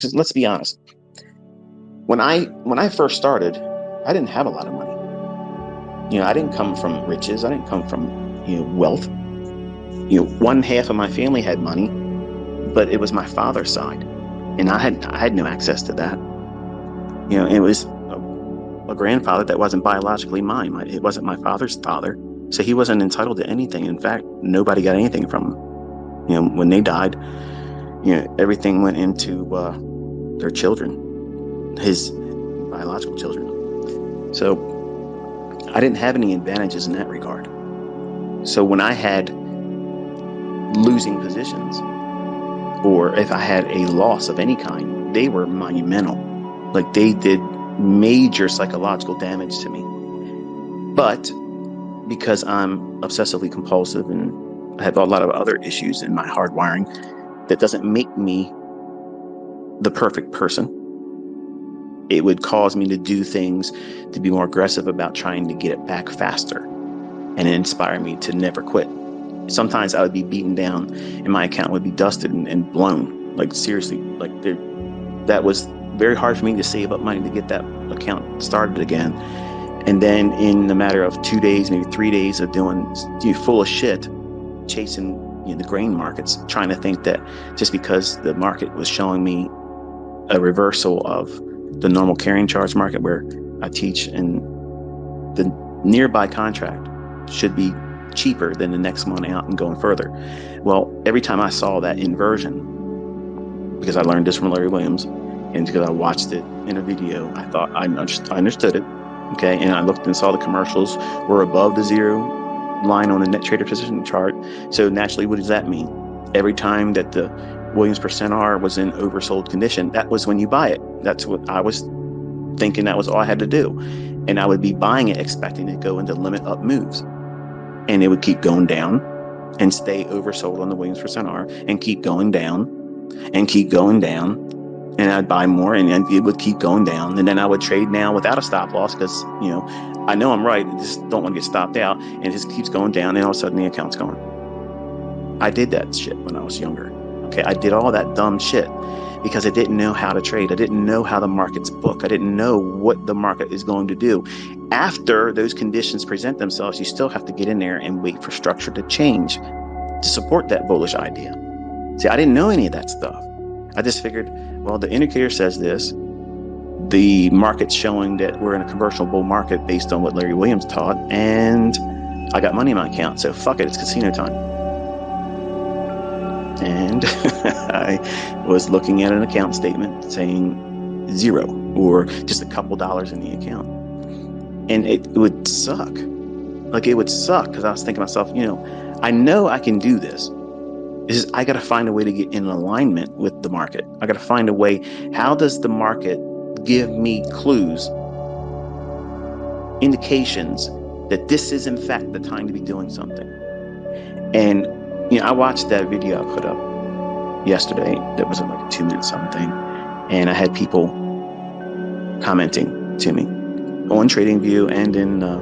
Just let's be honest. When I first started, I didn't have a lot of money. I didn't come from riches. I didn't come from wealth. One half of my family had money, but it was my father's side, and I had no access to that. It was a grandfather that wasn't biologically mine. It wasn't my father's father, so he wasn't entitled to anything. In fact, nobody got anything from him. When they died, everything went into their children, his biological children. So I didn't have any advantages in that regard. So when I had losing positions, or if I had a loss of any kind, they were monumental. Like, they did major psychological damage to me. But because I'm obsessively compulsive and I have a lot of other issues in my hardwiring, that doesn't make me the perfect person. It would cause me to do things to be more aggressive about trying to get it back faster, and it inspired me to never quit. Sometimes I would be beaten down and my account would be dusted and blown. Like, seriously, that was very hard for me to save up money to get that account started again. And then in a matter of 2 days, maybe 3 days of doing full of shit, chasing the grain markets, trying to think that just because the market was showing me a reversal of the normal carrying charge market, where I teach, and the nearby contract should be cheaper than the next one out and going further. Well, every time I saw that inversion, because I learned this from Larry Williams, and because I watched it in a video, I thought I understood it. Okay, and I looked and saw the commercials were above the zero line on the net trader position chart. So naturally, what does that mean? Every time that the Williams percent R was in oversold condition, that was when you buy it. That's what I was thinking. That was all I had to do. And I would be buying it expecting to go into limit up moves. And it would keep going down and stay oversold on the Williams percent R and keep going down and keep going down. And I'd buy more and it would keep going down. And then I would trade now without a stop loss because, I know I'm right. I just don't want to get stopped out. And it just keeps going down. And all of a sudden the account's gone. I did that shit when I was younger. Okay, I did all that dumb shit because I didn't know how to trade. I didn't know how the markets book. I didn't know what the market is going to do. After those conditions present themselves, you still have to get in there and wait for structure to change to support that bullish idea. See, I didn't know any of that stuff. I just figured, well, the indicator says this. The market's showing that we're in a conventional bull market based on what Larry Williams taught, and I got money in my account, so fuck it, it's casino time. And I was looking at an account statement saying zero or just a couple dollars in the account. And it would suck. Like, it would suck because I was thinking to myself, I know I can do this. It's just, I got to find a way to get in alignment with the market. I got to find a way. How does the market give me clues, indications that this is in fact the time to be doing something? And I watched that video I put up yesterday that was like a 2-minute something, and I had people commenting to me on TradingView and in the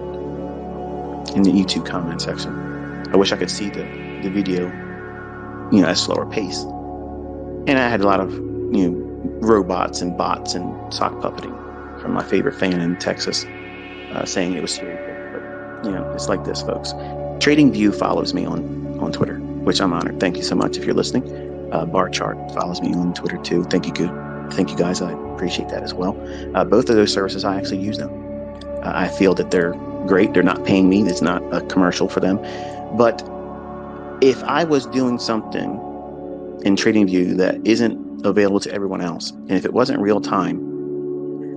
YouTube comment section. I wish I could see the video, at a slower pace. And I had a lot of robots and bots and sock puppeting from my favorite fan in Texas, saying it was serious. But it's like this, folks. TradingView follows me on Twitter, which I'm honored. Thank you so much if you're listening. Bar Chart follows me on Twitter too. Thank you guys. I appreciate that as well. Both of those services, I actually use them. I feel that they're great. They're not paying me. It's not a commercial for them. But if I was doing something in TradingView that isn't available to everyone else, and if it wasn't real time,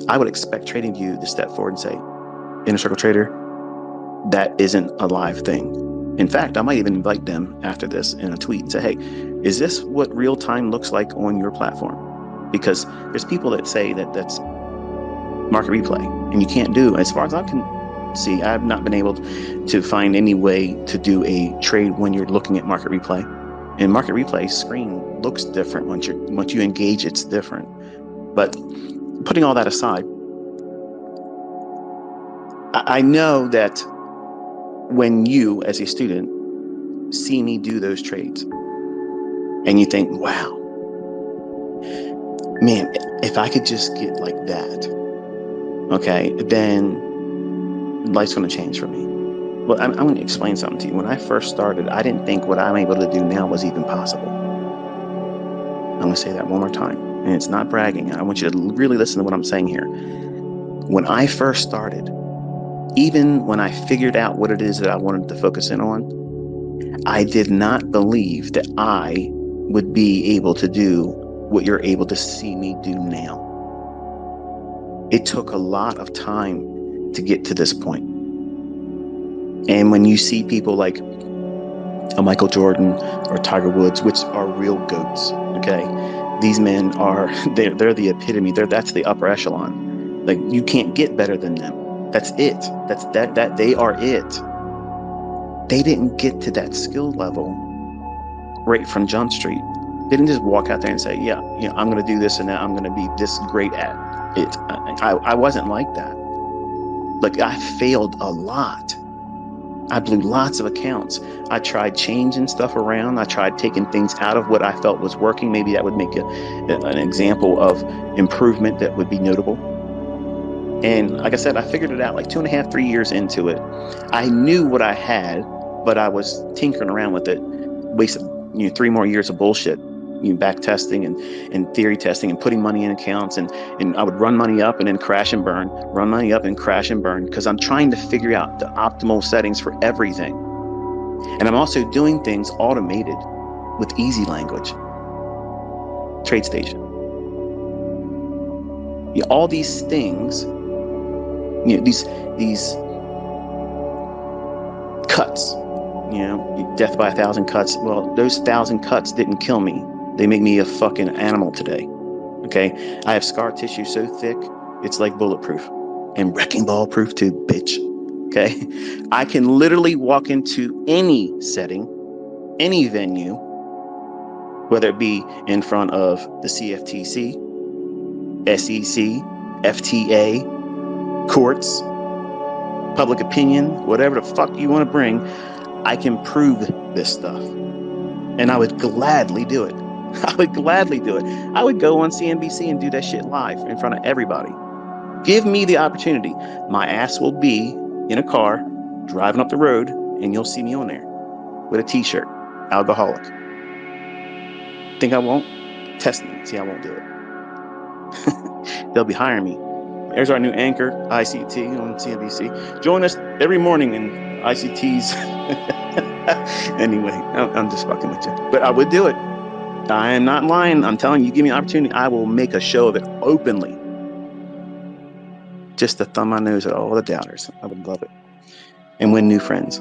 I would expect TradingView to step forward and say, Inner Circle Trader, that isn't a live thing. In fact, I might even invite them after this in a tweet and say, hey, is this what real time looks like on your platform? Because there's people that say that that's market replay, and you can't do, as far as I can see, I've not been able to find any way to do a trade when you're looking at market replay. And market replay screen looks different once you engage, it's different. But putting all that aside, I know that when you, as a student, see me do those trades, and you think, wow, Man, if I could just get like that, okay, then life's going to change for me. Well, I'm going to explain something to you. When I first started, I didn't think what I'm able to do now was even possible. I'm going to say that one more time. And it's not bragging. I want you to really listen to what I'm saying here. When I first started, even when I figured out what it is that I wanted to focus in on, I did not believe that I would be able to do what you're able to see me do now. It took a lot of time to get to this point. And when you see people like a Michael Jordan or Tiger Woods, which are real goats, okay? These men are, they're the epitome. That's the upper echelon. Like, you can't get better than them. That's it. That they are it. They didn't get to that skill level right from Jump Street. They didn't just walk out there and say, yeah, I'm going to do this and that. I'm going to be this great at it. I wasn't like that. Like, I failed a lot. I blew lots of accounts. I tried changing stuff around. I tried taking things out of what I felt was working. Maybe that would make an example of improvement that would be notable. And like I said, I figured it out like 2.5, 3 years into it. I knew what I had, but I was tinkering around with it. Wasted 3 more years of bullshit, back testing and theory testing and putting money in accounts. And I would run money up and then crash and burn, run money up and crash and burn, because I'm trying to figure out the optimal settings for everything. And I'm also doing things automated with easy language. TradeStation. All these things, these cuts, death by 1,000 cuts. Well, those 1,000 cuts didn't kill me. They make me a fucking animal today. Okay. I have scar tissue so thick, it's like bulletproof, and wrecking ball proof too, bitch. Okay. I can literally walk into any setting, any venue, whether it be in front of the CFTC, SEC, FTA, courts, public opinion, whatever the fuck you want to bring. I can prove this stuff. And I would gladly do it. I would gladly do it. I would go on CNBC and do that shit live in front of everybody. Give me the opportunity. My ass will be in a car driving up the road, and you'll see me on there with a t-shirt. Alcoholic. Think I won't? Test me. See, I won't do it. They'll be hiring me. There's our new anchor, ICT, on CNBC. Join us every morning in ICT's. Anyway, I'm just fucking with you. But I would do it. I am not lying. I'm telling you, give me an opportunity, I will make a show of it openly. Just to thumb my nose at all the doubters. I would love it. And win new friends.